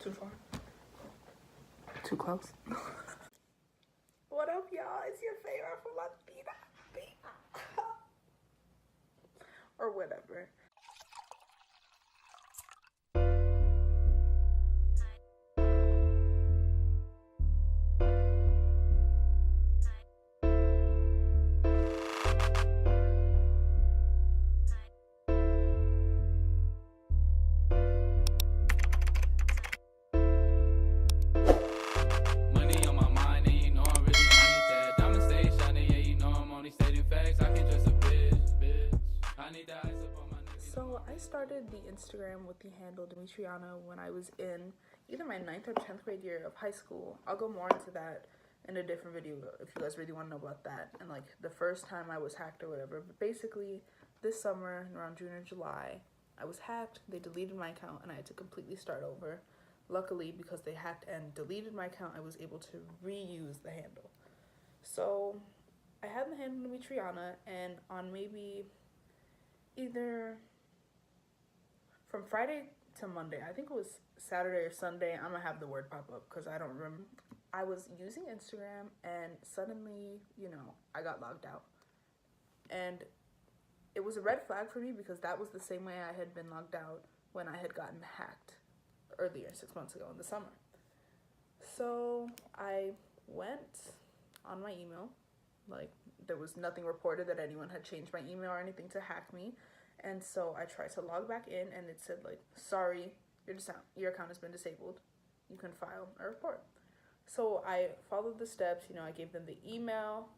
Too far? Too close? What up, y'all? It's your favorite Afrolatina. Or whatever. So I started the Instagram with the handle demitriana when I was in either my 9th or 10th grade year of high school. I'll go more into that in a different video if you guys really want to know about that and like the first time I was hacked or whatever. But basically this summer around June or July I was hacked. They deleted my account and I had to completely start over. Luckily, because they hacked and deleted my account, I was able to reuse the handle. So I had the handle demitriana, and on maybe either from Friday to Monday, I think it was Saturday or Sunday, I'm gonna have the word pop up because I don't remember. I was using Instagram and suddenly, I got logged out. And it was a red flag for me because that was the same way I had been logged out when I had gotten hacked earlier, 6 months ago in the summer. So I went on my email, like there was nothing reported that anyone had changed my email or anything to hack me. And so I tried to log back in and it said like, sorry, your account has been disabled. You can file a report. So I followed the steps, I gave them the email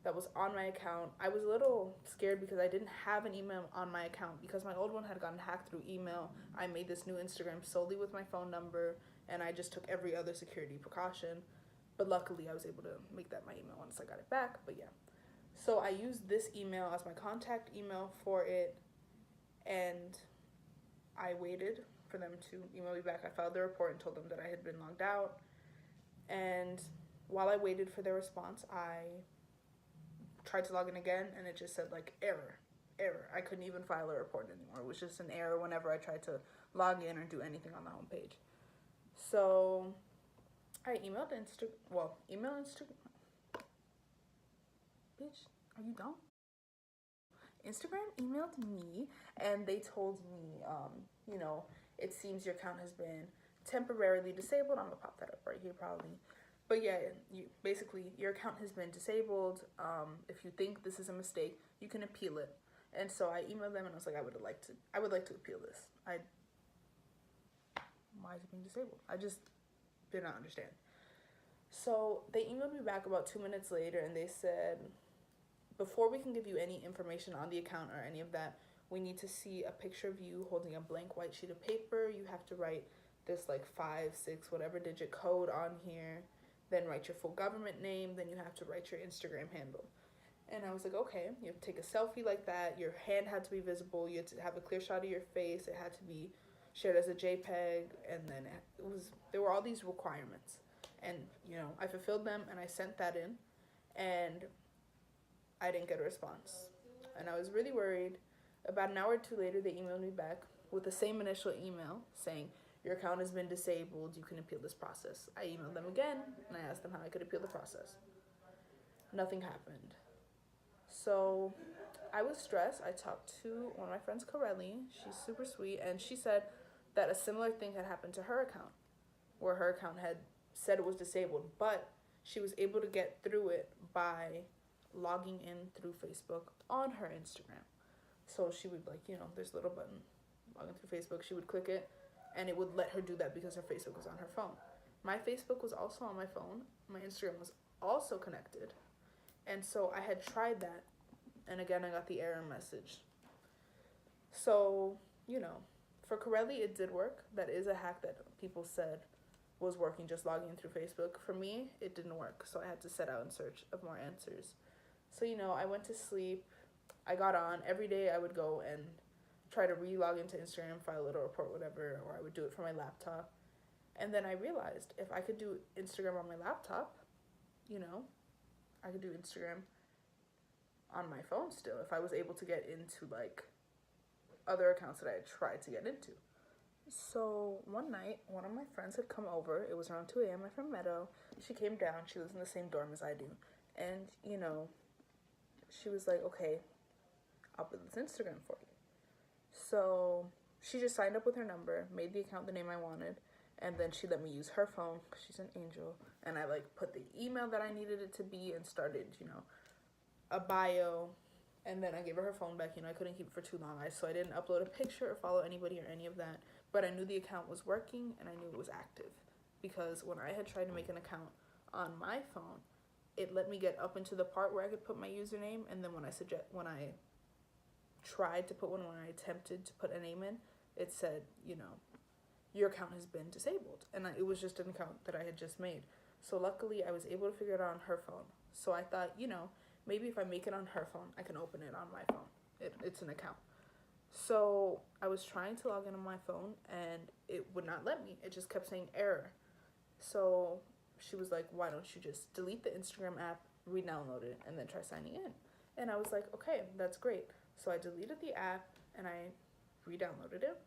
that was on my account. I was a little scared because I didn't have an email on my account because my old one had gotten hacked through email. I made this new Instagram solely with my phone number and I just took every other security precaution. But luckily I was able to make that my email once I got it back, but yeah. So I used this email as my contact email for it and I waited for them to email me back. I filed the report and told them that I had been logged out. And while I waited for their response, I tried to log in again and it just said like error. I couldn't even file a report anymore. It was just an error whenever I tried to log in or do anything on the homepage. So I emailed Instagram. Bitch, are you dumb? Instagram emailed me and they told me, it seems your account has been temporarily disabled. I'm gonna pop that up right here probably. But yeah, basically your account has been disabled. If you think this is a mistake, you can appeal it. And so I emailed them and I was like, I would like to appeal this. Why is it being disabled? I just did not understand. So they emailed me back about 2 minutes later and they said, before we can give you any information on the account or any of that, we need to see a picture of you holding a blank white sheet of paper. You have to write this like 5, 6, whatever digit code on here, then write your full government name, then you have to write your Instagram handle. And I was like, okay, you have to take a selfie like that. Your hand had to be visible. You had to have a clear shot of your face. It had to be shared as a JPEG. And then there were all these requirements. And, I fulfilled them and I sent that in. And I didn't get a response. And I was really worried. About an hour or two later, they emailed me back with the same initial email saying, your account has been disabled. You can appeal this process. I emailed them again and I asked them how I could appeal the process. Nothing happened. So I was stressed. I talked to one of my friends, Corelli. She's super sweet. And she said that a similar thing had happened to her account where her account had said it was disabled, but she was able to get through it by logging in through Facebook on her Instagram. So she would there's a little button, log in through Facebook. She would click it and it would let her do that because her Facebook was on her phone. My Facebook was also on my phone. My Instagram was also connected. And so I had tried that. And again, I got the error message. So, for Corelli, it did work. That is a hack that people said was working, just logging in through Facebook. For me, it didn't work. So I had to set out in search of more answers. So, I went to sleep. I got on. Every day I would go and try to re-log into Instagram, file a little report, whatever, or I would do it from my laptop. And then I realized if I could do Instagram on my laptop, I could do Instagram on my phone still if I was able to get into like other accounts that I had tried to get into. So one night, one of my friends had come over. It was around 2 a.m. My friend Meadow. She came down. She lives in the same dorm as I do. And, you know, she was like, okay, I'll put this Instagram for you. So she just signed up with her number, made the account the name I wanted, and then she let me use her phone because she's an angel. And I, like, put the email that I needed it to be and started, you know, a bio. And then I gave her her phone back. You know, I couldn't keep it for too long. So I didn't upload a picture or follow anybody or any of that. But I knew the account was working and I knew it was active. Because when I had tried to make an account on my phone, it let me get up into the part where I could put my username. And then when I tried to put one, when I attempted to put a name in, it said, you know, your account has been disabled. And it was just an account that I had just made. So luckily I was able to figure it out on her phone. So I thought, you know, maybe if I make it on her phone, I can open it on my phone. It's an account. So I was trying to log in on my phone and it would not let me. It just kept saying error. So she was like, why don't you just delete the Instagram app, re-download it, and then try signing in? And I was like, okay, that's great. So I deleted the app and I re-downloaded it.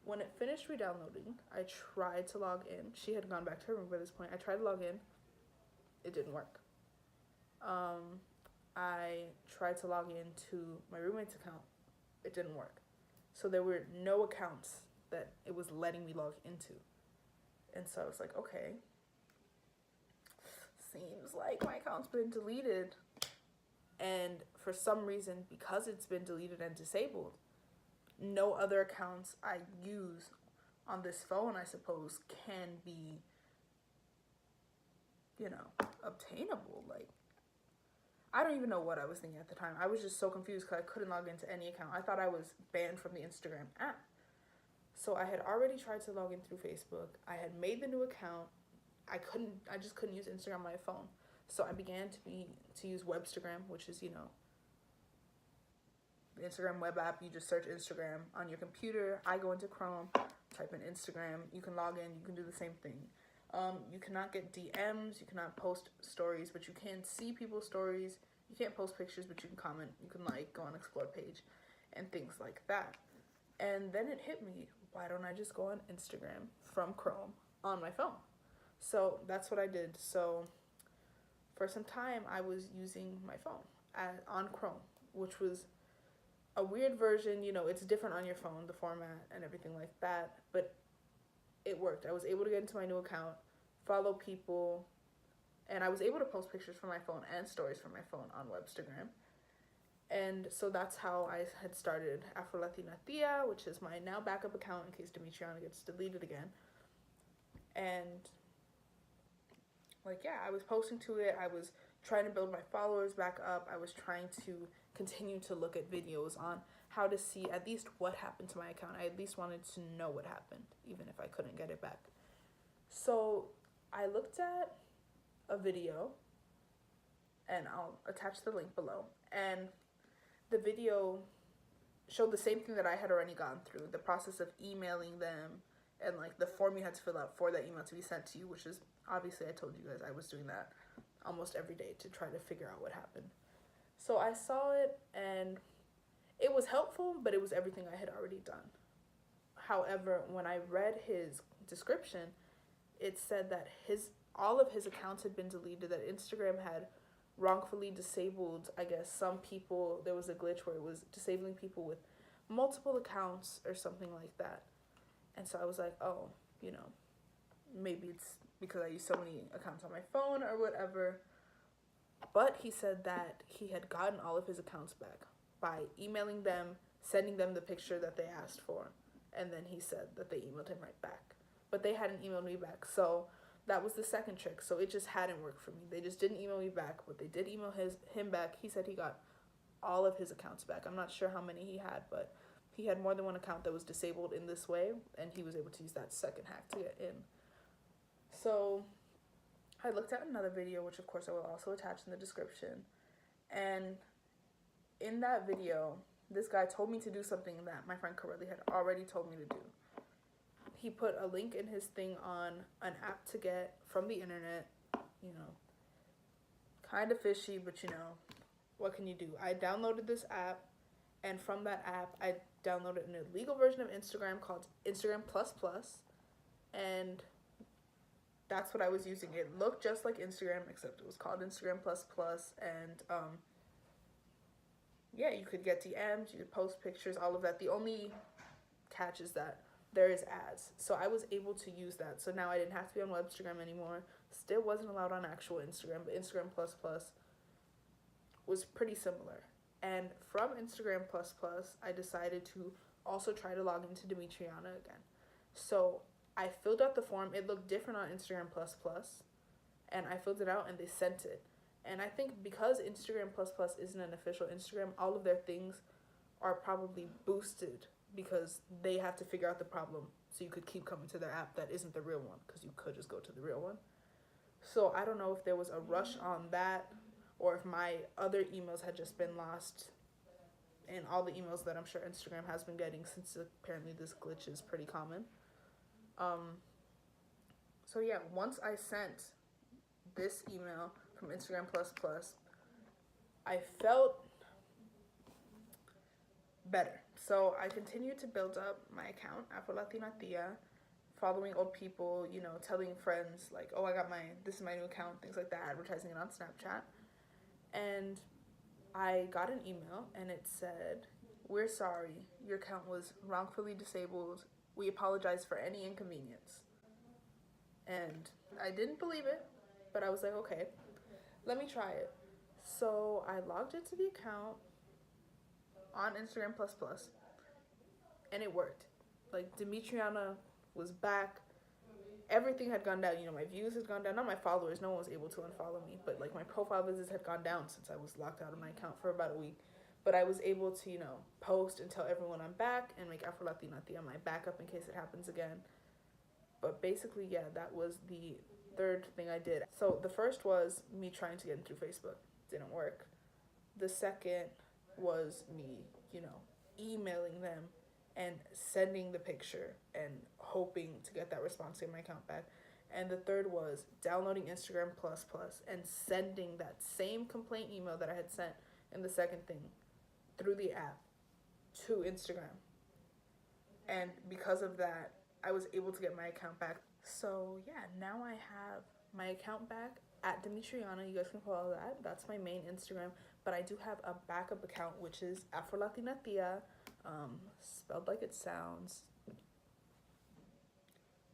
When it finished re-downloading, I tried to log in. She had gone back to her room by this point. I tried to log in. It didn't work. I tried to log into my roommate's account. It didn't work. So there were no accounts that it was letting me log into. And so I was like, okay, seems like my account's been deleted. And for some reason, because it's been deleted and disabled, no other accounts I use on this phone, I suppose, can be, you know, obtainable. Like, I don't even know what I was thinking at the time. I was just so confused because I couldn't log into any account. I thought I was banned from the Instagram app. So I had already tried to log in through Facebook. I had made the new account. I just couldn't use Instagram on my phone. So I began to use Webstagram, which is, you know, the Instagram web app. You just search Instagram on your computer. I go into Chrome, type in Instagram. You can log in. You can do the same thing. You cannot get DMs. You cannot post stories, but you can see people's stories. You can't post pictures, but you can comment. You can, like, go on Explore page and things like that. And then it hit me, why don't I just go on Instagram from Chrome on my phone? So that's what I did. So for some time, I was using my phone on Chrome, which was a weird version. You know, it's different on your phone, the format and everything like that. But it worked. I was able to get into my new account, follow people, and I was able to post pictures from my phone and stories from my phone on Webstagram. And so that's how I had started Afrolatina, which is my now backup account in case Demitriana gets deleted again. And, like, yeah, I was posting to it. I was trying to build my followers back up. I was trying to continue to look at videos on how to see at least what happened to my account. I at least wanted to know what happened, even if I couldn't get it back. So I looked at a video, and I'll attach the link below. And the video showed the same thing that I had already gone through, the process of emailing them and, like, the form you had to fill out for that email to be sent to you, which is, obviously, I told you guys I was doing that almost every day to try to figure out what happened. So I saw it, and it was helpful, but it was everything I had already done. However, when I read his description, it said that all of his accounts had been deleted, that Instagram had wrongfully disabled, I guess, some people. There was a glitch where it was disabling people with multiple accounts or something like that. And so I was like, oh, you know, maybe it's because I use so many accounts on my phone or whatever. But he said that he had gotten all of his accounts back by emailing them, sending them the picture that they asked for. And then he said that they emailed him right back. But they hadn't emailed me back. So that was the second trick. So it just hadn't worked for me. They just didn't email me back, but they did email him back. He said he got all of his accounts back. I'm not sure how many he had, but he had more than one account that was disabled in this way, and he was able to use that second hack to get in. So I looked at another video, which of course I will also attach in the description. And in that video, this guy told me to do something that my friend Corelli had already told me to do. He put a link in his thing on an app to get from the internet, you know, kind of fishy, but you know, what can you do? I downloaded this app, and from that app, I downloaded an illegal version of Instagram called Instagram++. and that's what I was using. It looked just like Instagram, except it was called Instagram Plus Plus, and yeah, you could get DMs, you could post pictures, all of that. The only catch is that there is ads. So I was able to use that. So now I didn't have to be on Webstagram anymore. Still wasn't allowed on actual Instagram, but Instagram Plus Plus was pretty similar. And from Instagram Plus Plus, I decided to also try to log into Demitriana again. So I filled out the form. It looked different on Instagram Plus Plus, and I filled it out and they sent it. And I think because Instagram Plus Plus isn't an official Instagram, all of their things are probably boosted because they have to figure out the problem so you could keep coming to their app that isn't the real one, because you could just go to the real one. So I don't know if there was a rush on that or if my other emails had just been lost in all the emails that I'm sure Instagram has been getting, since apparently this glitch is pretty common. So yeah, once I sent this email from Instagram Plus Plus, I felt better. So I continued to build up my account, Afrolatina, following old people, you know, telling friends like, oh, this is my new account, things like that, advertising it on Snapchat. And I got an email and it said, we're sorry, your account was wrongfully disabled. We apologize for any inconvenience. And I didn't believe it, but I was like, okay, let me try it. So I logged into the account on Instagram Plus Plus, and it worked. Like, Demitriana was back. Everything had gone down. You know, my views had gone down. Not my followers. No one was able to unfollow me. But, like, my profile visits had gone down since I was locked out of my account for about a week. But I was able to, you know, post and tell everyone I'm back and make Afrolatina my backup in case it happens again. But basically, yeah, that was the third thing I did. So the first was me trying to get in through Facebook. Didn't work. The second was me, you know, emailing them and sending the picture and hoping to get that response to get my account back. And the third was downloading Instagram Plus Plus and sending that same complaint email that I had sent in the second thing through the app to Instagram. And because of that, I was able to get my account back. So yeah, now I have my account back at demitriana. You guys can follow that. That's my main Instagram. But I do have a backup account, which is Afrolatina, spelled like it sounds,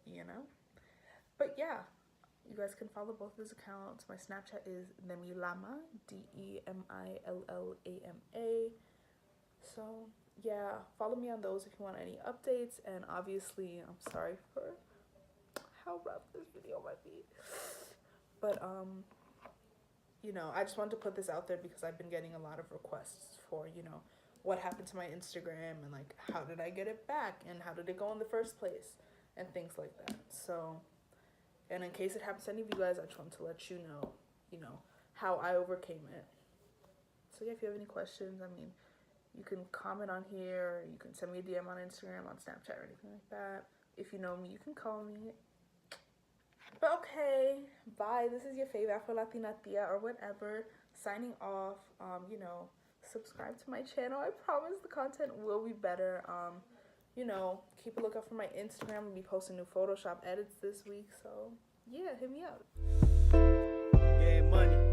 you know. But yeah, you guys can follow both of those accounts. My Snapchat is demillama, DEMILLAMA. So yeah, follow me on those if you want any updates. And obviously, I'm sorry for how rough this video might be. But you know, I just wanted to put this out there because I've been getting a lot of requests for, you know, what happened to my Instagram and like how did I get it back and how did it go in the first place and things like that. So, and in case it happens to any of you guys, I just wanted to let you know, how I overcame it. So yeah, if you have any questions, I mean, you can comment on here, you can send me a DM on Instagram, on Snapchat, or anything like that. If you know me, you can call me. But okay, bye. This is your favorite Afrolatina or whatever. Signing off. You know, subscribe to my channel. I promise the content will be better. You know, keep a lookout for my Instagram. I'll be posting new Photoshop edits this week. So yeah, hit me up. Yeah, money.